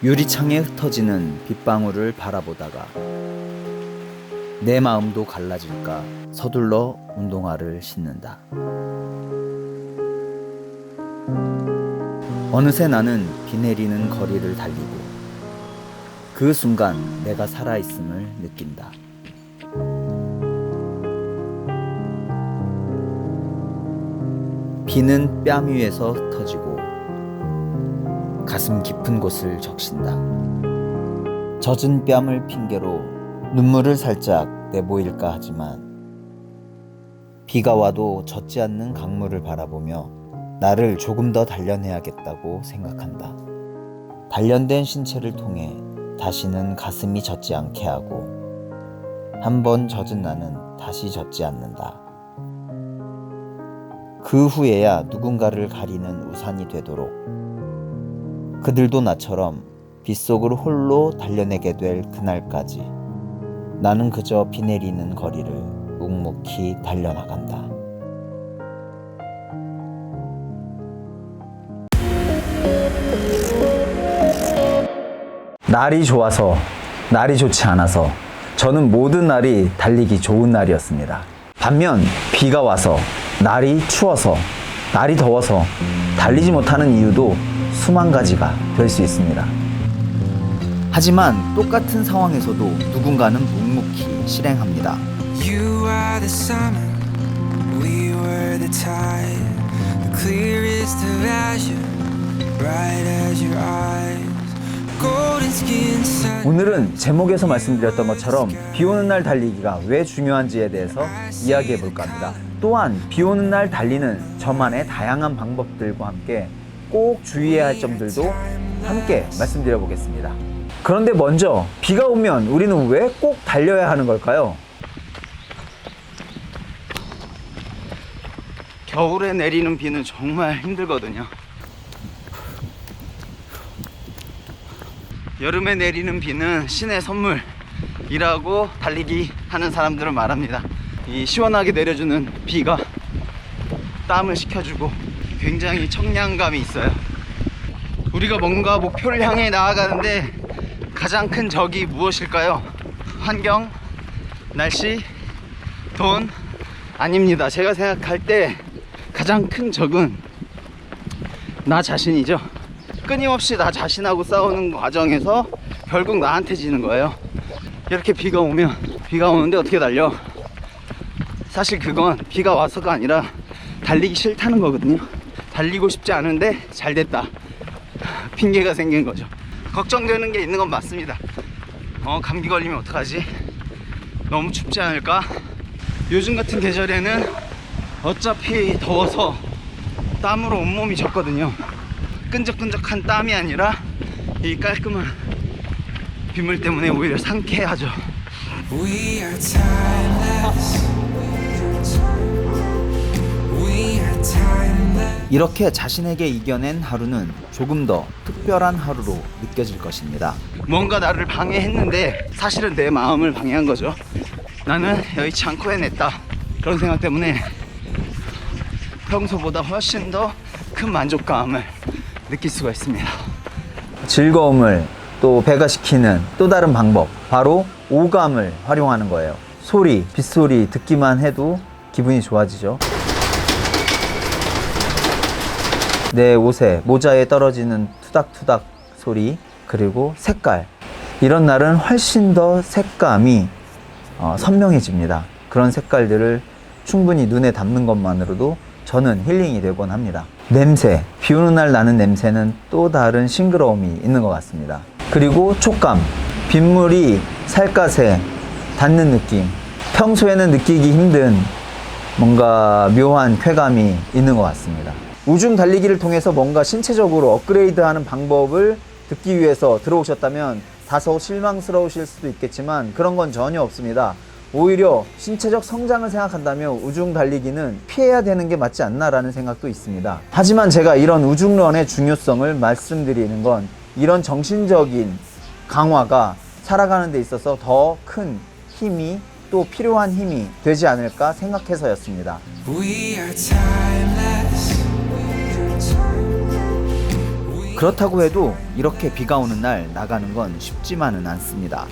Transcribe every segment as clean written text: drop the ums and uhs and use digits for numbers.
유리창에 흩어지는 빗방울을 바라보다가 내 마음도 갈라질까 서둘러 운동화를 신는다. 어느새 나는 비 내리는 거리를 달리고 그 순간 내가 살아있음을 느낀다. 비는 뺨 위에서 흩어지고 가슴 깊은 곳을 적신다. 젖은 뺨을 핑계로 눈물을 살짝 내보일까 하지만 비가 와도 젖지 않는 강물을 바라보며 나를 조금 더 단련해야겠다고 생각한다. 단련된 신체를 통해 다시는 가슴이 젖지 않게 하고 한 번 젖은 나는 다시 젖지 않는다. 그 후에야 누군가를 가리는 우산이 되도록 그들도 나처럼 빗속으로 홀로 달려내게 될 그날까지 나는 그저 비 내리는 거리를 묵묵히 달려나간다. 날이 좋아서, 날이 좋지 않아서 저는 모든 날이 달리기 좋은 날이었습니다. 반면 비가 와서, 날이 추워서, 날이 더워서 달리지 못하는 이유도 수만 가지가 될 수 있습니다. 하지만 똑같은 상황에서도 누군가는 묵묵히 실행합니다. You are the summer, we were the tide, the clearest of azure, bright as your eyes, golden skin sun. 오늘은 제목에서 말씀드렸던 것처럼 비 오는 날 달리기가 왜 중요한지에 대해서 이야기해 볼까 합니다. 또한 비 오는 날 달리는 저만의 다양한 방법들과 함께 꼭 주의해야 할 점들도 함께 말씀드려 보겠습니다. 그런데 먼저 비가 오면 우리는 왜 꼭 달려야 하는 걸까요? 겨울에 내리는 비는 정말 힘들거든요. 여름에 내리는 비는 신의 선물이라고 달리기 하는 사람들은 말합니다. 이 시원하게 내려주는 비가 땀을 식혀주고 굉장히 청량감이 있어요. 우리가 뭔가 목표를 향해 나아가는데 가장 큰 적이 무엇일까요? 환경, 날씨, 돈? 아닙니다. 제가 생각할 때 가장 큰 적은 나 자신이죠. 끊임없이 나 자신하고 싸우는 과정에서 결국 나한테 지는 거예요. 이렇게 비가 오는데 어떻게 달려? 사실 그건 비가 와서가 아니라 달리기 싫다는 거거든요. 달리고 싶지 않은데 잘 됐다, 핑계가 생긴 거죠. 걱정되는 게 있는 건 맞습니다. 감기 걸리면 어떡하지? 너무 춥지 않을까? 요즘 같은 계절에는 어차피 더워서 땀으로 온몸이 젖거든요. 끈적끈적한 땀이 아니라 이 깔끔한 빗물 때문에 오히려 상쾌하죠. We are timeless. We are timeless. 이렇게 자신에게 이겨낸 하루는 조금 더 특별한 하루로 느껴질 것입니다. 뭔가 나를 방해했는데 사실은 내 마음을 방해한 거죠. 나는 여의치 않고 해냈다, 그런 생각 때문에 평소보다 훨씬 더 큰 만족감을 느낄 수가 있습니다. 즐거움을 또 배가시키는 또 다른 방법, 바로 오감을 활용하는 거예요. 소리, 빗소리 듣기만 해도 기분이 좋아지죠. 내 옷에, 모자에 떨어지는 투닥투닥 소리, 그리고 색깔, 이런 날은 훨씬 더 색감이 선명해집니다. 그런 색깔들을 충분히 눈에 담는 것만으로도 저는 힐링이 되곤 합니다. 냄새, 비 오는 날 나는 냄새는 또 다른 싱그러움이 있는 것 같습니다. 그리고 촉감, 빗물이 살갗에 닿는 느낌, 평소에는 느끼기 힘든 뭔가 묘한 쾌감이 있는 것 같습니다. 우중 달리기를 통해서 뭔가 신체적으로 업그레이드하는 방법을 듣기 위해서 들어오셨다면 다소 실망스러우실 수도 있겠지만 그런 건 전혀 없습니다. 오히려 신체적 성장을 생각한다면 우중 달리기는 피해야 되는 게 맞지 않나라는 생각도 있습니다. 하지만 제가 이런 우중런의 중요성을 말씀드리는 건 이런 정신적인 강화가 살아가는 데 있어서 더 큰 힘이, 또 필요한 힘이 되지 않을까 생각해서였습니다. We are timeless. 그렇다고 해도 이렇게 비가 오는 날 나가는 건 쉽지만은 않습니다.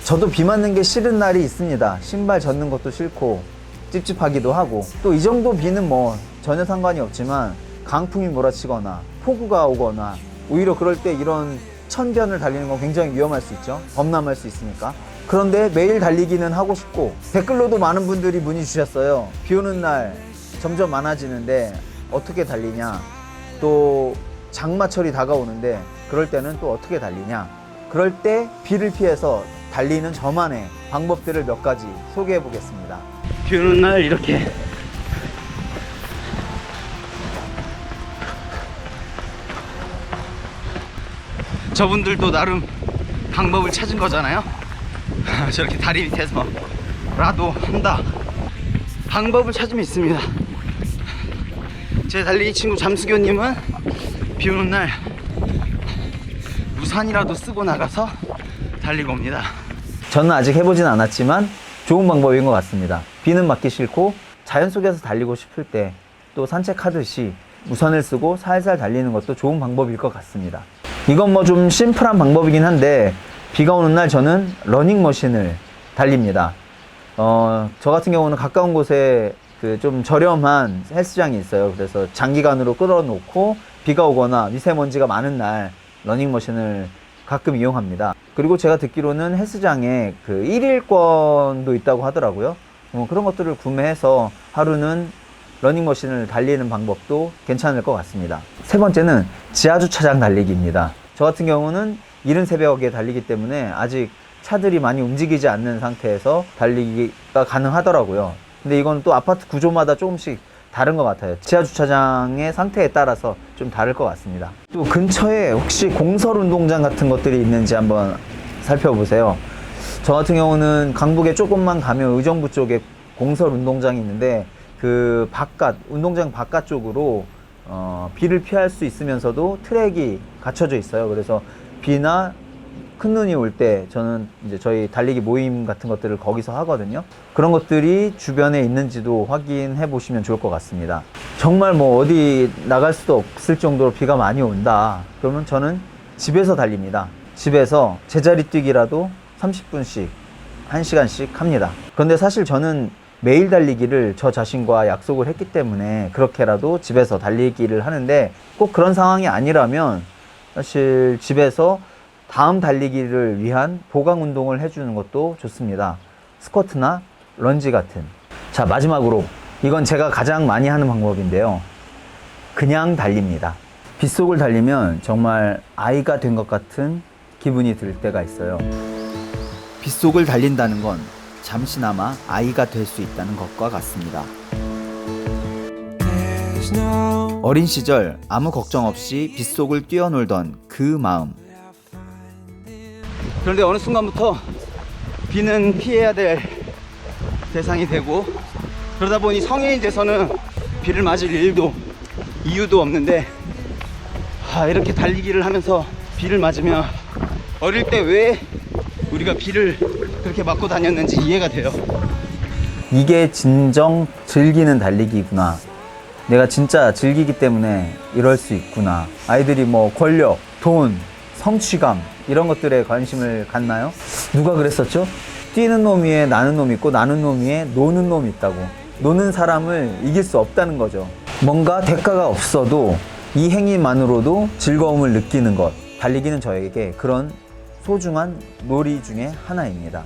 저도 비 맞는 게 싫은 날이 있습니다. 신발 젖는 것도 싫고 찝찝하기도 하고, 또 이 정도 비는 뭐 전혀 상관이 없지만 강풍이 몰아치거나 폭우가 오거나 오히려 그럴 때 이런 천변을 달리는 건 굉장히 위험할 수 있죠. 범람할 수 있으니까. 그런데 매일 달리기는 하고 싶고, 댓글로도 많은 분들이 문의 주셨어요. 비 오는 날 점점 많아지는데 어떻게 달리냐, 또 장마철이 다가오는데 그럴 때는 또 어떻게 달리냐. 그럴 때 비를 피해서 달리는 저만의 방법들을 몇 가지 소개해 보겠습니다. 비 오는 날 이렇게 저분들도 나름 방법을 찾은 거잖아요. 저렇게 다리 밑에서 라도 한다. 방법을 찾으면 있습니다. 제 달리기 친구 잠수교님은 비 오는 날 우산이라도 쓰고 나가서 달리고 옵니다. 저는 아직 해보진 않았지만 좋은 방법인 것 같습니다. 비는 맞기 싫고 자연 속에서 달리고 싶을 때 또 산책하듯이 우산을 쓰고 살살 달리는 것도 좋은 방법일 것 같습니다. 이건 뭐 좀 심플한 방법이긴 한데, 비가 오는 날 저는 러닝머신을 달립니다. 저 같은 경우는 가까운 곳에 그 좀 저렴한 헬스장이 있어요. 그래서 장기간으로 끌어놓고 비가 오거나 미세먼지가 많은 날 러닝머신을 가끔 이용합니다. 그리고 제가 듣기로는 헬스장에 그 1일권도 있다고 하더라고요. 그런 것들을 구매해서 하루는 러닝머신을 달리는 방법도 괜찮을 것 같습니다. 세 번째는 지하주차장 달리기입니다. 저 같은 경우는 이른 새벽에 달리기 때문에 아직 차들이 많이 움직이지 않는 상태에서 달리기가 가능하더라고요. 근데 이건 또 아파트 구조마다 조금씩 다른 것 같아요. 지하주차장의 상태에 따라서 좀 다를 것 같습니다. 또 근처에 혹시 공설 운동장 같은 것들이 있는지 한번 살펴보세요. 저 같은 경우는 강북에 조금만 가면 의정부 쪽에 공설 운동장이 있는데, 그 바깥, 운동장 바깥쪽으로 비를 피할 수 있으면서도 트랙이 갖춰져 있어요. 그래서 비나 큰 눈이 올 때 저는 이제 저희 달리기 모임 같은 것들을 거기서 하거든요. 그런 것들이 주변에 있는지도 확인해 보시면 좋을 것 같습니다. 정말 뭐 어디 나갈 수도 없을 정도로 비가 많이 온다. 그러면 저는 집에서 달립니다. 집에서 제자리 뛰기라도 30분씩, 1시간씩 합니다. 그런데 사실 저는 매일 달리기를 저 자신과 약속을 했기 때문에 그렇게라도 집에서 달리기를 하는데, 꼭 그런 상황이 아니라면 사실 집에서 다음 달리기를 위한 보강 운동을 해주는 것도 좋습니다. 스쿼트나 런지 같은. 자, 마지막으로 이건 제가 가장 많이 하는 방법인데요. 그냥 달립니다. 빗속을 달리면 정말 아이가 된 것 같은 기분이 들 때가 있어요. 빗속을 달린다는 건 잠시나마 아이가 될 수 있다는 것과 같습니다. 어린 시절 아무 걱정 없이 빗속을 뛰어놀던 그 마음. 그런데 어느 순간부터 비는 피해야 될 대상이 되고, 그러다 보니 성인이 돼서는 비를 맞을 이유도 없는데, 이렇게 달리기를 하면서 비를 맞으면 어릴 때 왜 우리가 비를 그렇게 맞고 다녔는지 이해가 돼요. 이게 진정 즐기는 달리기구나. 내가 진짜 즐기기 때문에 이럴 수 있구나. 아이들이 뭐 권력, 돈, 성취감 이런 것들에 관심을 갖나요? 누가 그랬었죠? 뛰는 놈 위에 나는 놈 있고, 나는 놈 위에 노는 놈 있다고. 노는 사람을 이길 수 없다는 거죠. 뭔가 대가가 없어도 이 행위만으로도 즐거움을 느끼는 것. 달리기는 저에게 그런 소중한 놀이 중에 하나입니다.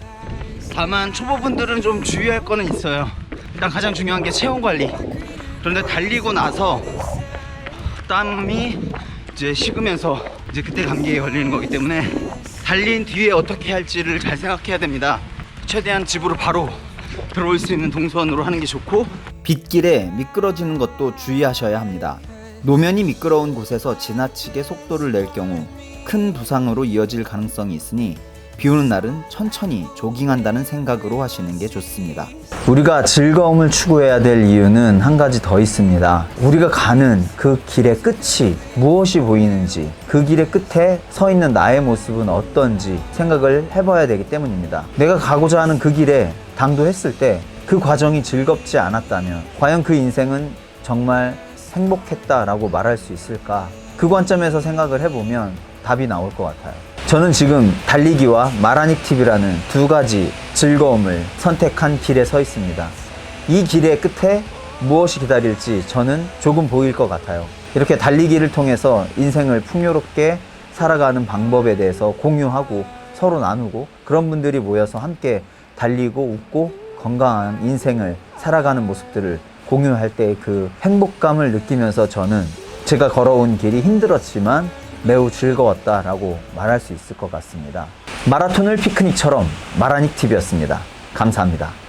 다만 초보분들은 좀 주의할 거는 있어요. 일단 가장 중요한 게 체온 관리. 그런데 달리고 나서 땀이 이제 식으면서 이제 그때 감기에 걸리는 거기 때문에 달린 뒤에 어떻게 할지를 잘 생각해야 됩니다. 최대한 집으로 바로 들어올 수 있는 동선으로 하는 게 좋고, 빗길에 미끄러지는 것도 주의하셔야 합니다. 노면이 미끄러운 곳에서 지나치게 속도를 낼 경우 큰 부상으로 이어질 가능성이 있으니 비 오는 날은 천천히 조깅한다는 생각으로 하시는 게 좋습니다. 우리가 즐거움을 추구해야 될 이유는 한 가지 더 있습니다. 우리가 가는 그 길의 끝이 무엇이 보이는지, 그 길의 끝에 서 있는 나의 모습은 어떤지 생각을 해봐야 되기 때문입니다. 내가 가고자 하는 그 길에 당도했을 때 그 과정이 즐겁지 않았다면 과연 그 인생은 정말 행복했다라고 말할 수 있을까? 그 관점에서 생각을 해보면 답이 나올 것 같아요. 저는 지금 달리기와 마라닉 TV라는 두 가지 즐거움을 선택한 길에 서 있습니다. 이 길의 끝에 무엇이 기다릴지 저는 조금 보일 것 같아요. 이렇게 달리기를 통해서 인생을 풍요롭게 살아가는 방법에 대해서 공유하고 서로 나누고, 그런 분들이 모여서 함께 달리고 웃고 건강한 인생을 살아가는 모습들을 공유할 때 그 행복감을 느끼면서 저는 제가 걸어온 길이 힘들었지만 매우 즐거웠다라고 말할 수 있을 것 같습니다. 마라톤을 피크닉처럼 마라닉 TV였습니다. 감사합니다.